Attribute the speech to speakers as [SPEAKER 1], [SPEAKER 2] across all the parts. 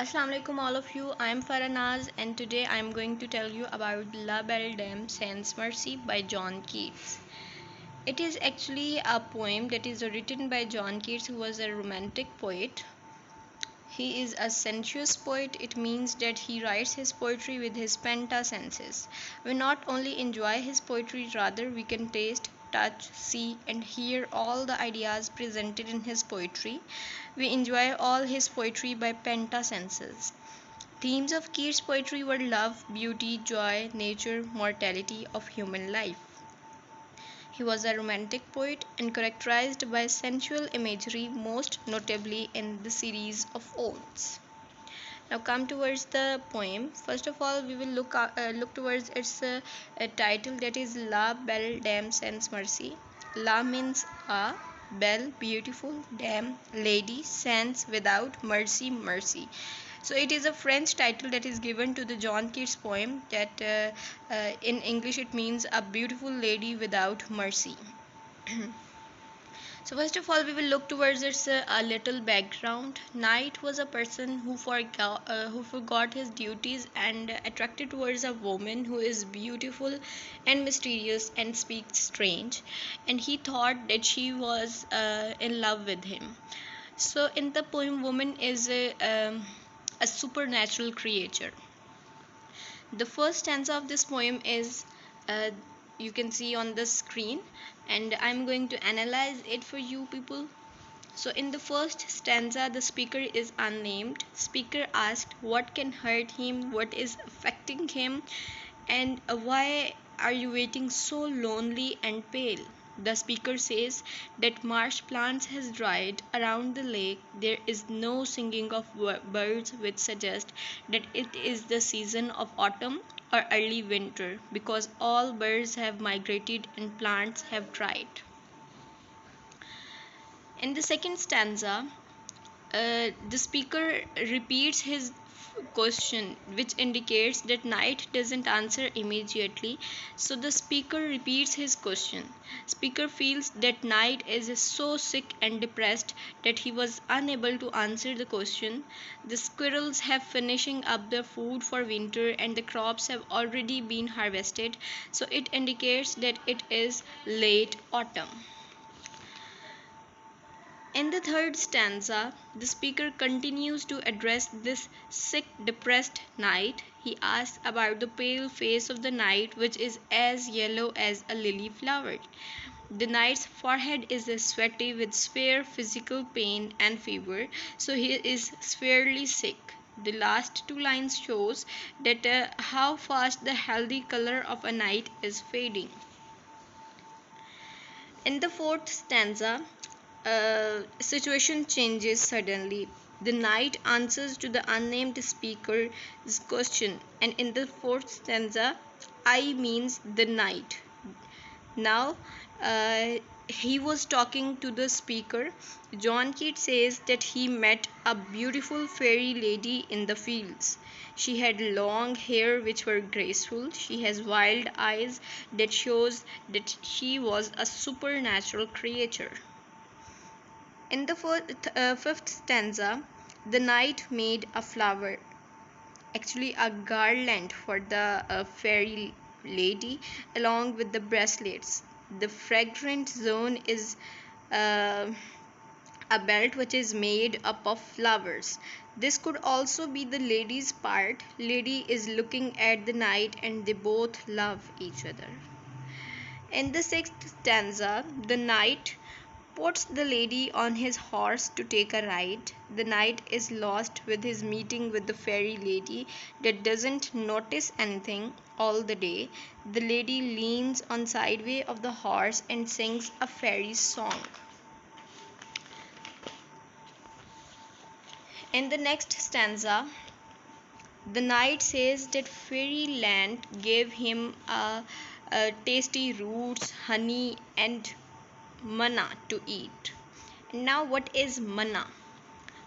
[SPEAKER 1] Assalamu alaikum all of you. I am Faranaz and today I am going to tell you about La Belle Dame Sans Merci by John Keats. It is actually a poem that is written by John Keats, who was a romantic poet. He is a sensuous poet. It means that he writes his poetry with his penta senses. We not only enjoy his poetry, rather we can taste, touch, see and hear all the ideas presented in his poetry. We enjoy all his poetry by penta senses. Themes of Keats' poetry were love, beauty, joy, nature, mortality of human life. He was a romantic poet and characterized by sensual imagery, most notably in the series of odes. Now come towards the poem. First of all, we will look towards its title, that is La Belle Dame Sans Merci. La means a, belle beautiful, dame lady, sans without, mercy mercy. So it is a French title that is given to the John Keats poem that in English it means a beautiful lady without mercy. So first of all, we will look towards its a little background. Knight was a person who forgot his duties and attracted towards a woman who is beautiful and mysterious and speaks strange, and he thought that she was in love with him. So in the poem, woman is a supernatural creature. The first stanza of this poem is uh, you can see on the screen, and I'm going to analyze it for you people. So in the first stanza, the speaker is unnamed. Speaker asked what can hurt him, what is affecting him, and why are you waiting so lonely and pale. The speaker says that marsh plants has dried around the lake. There is no singing of birds, which suggests that it is the season of autumn or early winter, because all birds have migrated and plants have dried. In the second stanza, the speaker repeats his question, which indicates that Knight doesn't answer immediately. So the speaker repeats his question. Speaker feels that Knight is so sick and depressed that he was unable to answer the question. The squirrels have finishing up their food for winter and the crops have already been harvested. So it indicates that it is late autumn. In the third stanza, the speaker continues to address this sick, depressed knight. He asks about the pale face of the knight, which is as yellow as a lily flower. The knight's forehead is sweaty with severe physical pain and fever, so he is severely sick. The last two lines shows that how fast the healthy color of a knight is fading. In the fourth stanza, situation changes suddenly. The knight answers to the unnamed speaker's question, and in the fourth stanza, I means the knight. Now, he was talking to the speaker. John Keats says that he met a beautiful fairy lady in the fields. She had long hair which were graceful. She has wild eyes that shows that she was a supernatural creature. In the fifth stanza, the knight made a flower, actually a garland for the fairy lady, along with the bracelets. The fragrant zone is uh, a belt which is made up of flowers. This could also be the lady's part. Lady is looking at the knight and they both love each other. In the sixth stanza, the knight puts the lady on his horse to take a ride. The knight is lost with his meeting with the fairy lady that doesn't notice anything all the day. The lady leans on sideway of the horse and sings a fairy song. In the next stanza, the knight says that fairyland gave him tasty roots, honey, and manna to eat. Now, what is manna?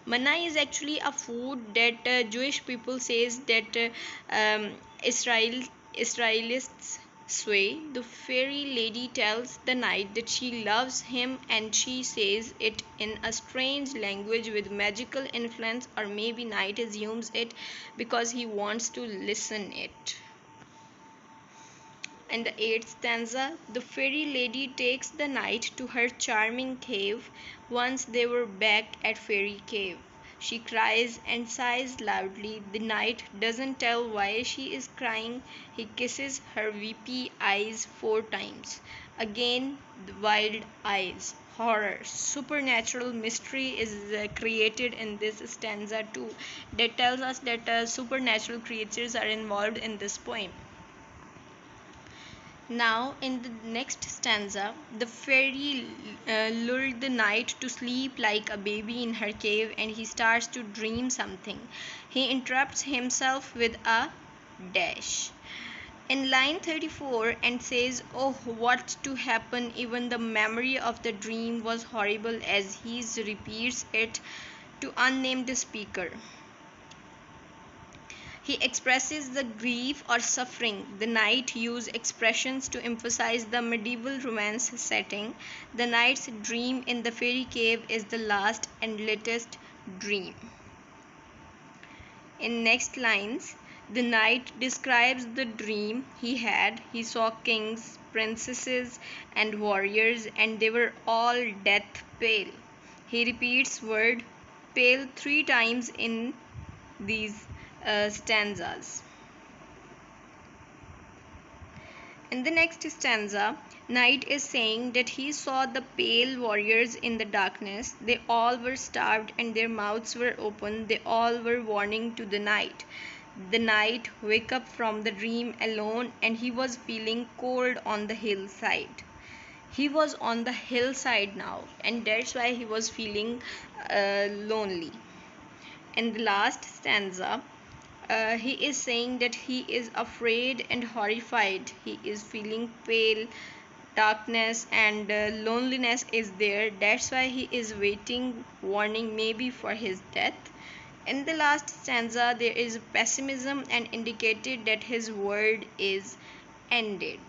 [SPEAKER 1] Manna is actually a food that Jewish people says that Israelists Sway, the fairy lady tells the knight that she loves him and she says it in a strange language with magical influence, or maybe knight assumes it because he wants to listen it. In the eighth stanza, the fairy lady takes the knight to her charming cave. Once they were back at Fairy Cave. She cries and sighs loudly. The knight doesn't tell why she is crying. He kisses her weepy eyes 4 times. Again, the wild eyes. Horror, supernatural mystery is created in this stanza too. That tells us that supernatural creatures are involved in this poem. Now, in the next stanza, the fairy lulled the knight to sleep like a baby in her cave, and he starts to dream something. He interrupts himself with a dash. In line 34 and says, "Oh, what to happen? Even the memory of the dream was horrible," as he repeats it to unnamed speaker. He expresses the grief or suffering. The knight uses expressions to emphasize the medieval romance setting. The knight's dream in the fairy cave is the last and latest dream. In next lines, the knight describes the dream he had. He saw kings, princesses, and warriors, and they were all death pale. He repeats word pale 3 times in these stanzas. In the next stanza, Knight is saying that he saw the pale warriors in the darkness. They all were starved and their mouths were open. They all were warning to the knight. The knight woke up from the dream alone and he was feeling cold on the hillside. He was on the hillside now, and that's why he was feeling lonely. In the last stanza, he is saying that he is afraid and horrified. He is feeling pale, darkness, and loneliness is there. That's why he is waiting, warning maybe for his death. In the last stanza, there is pessimism and indicated that his world is ended.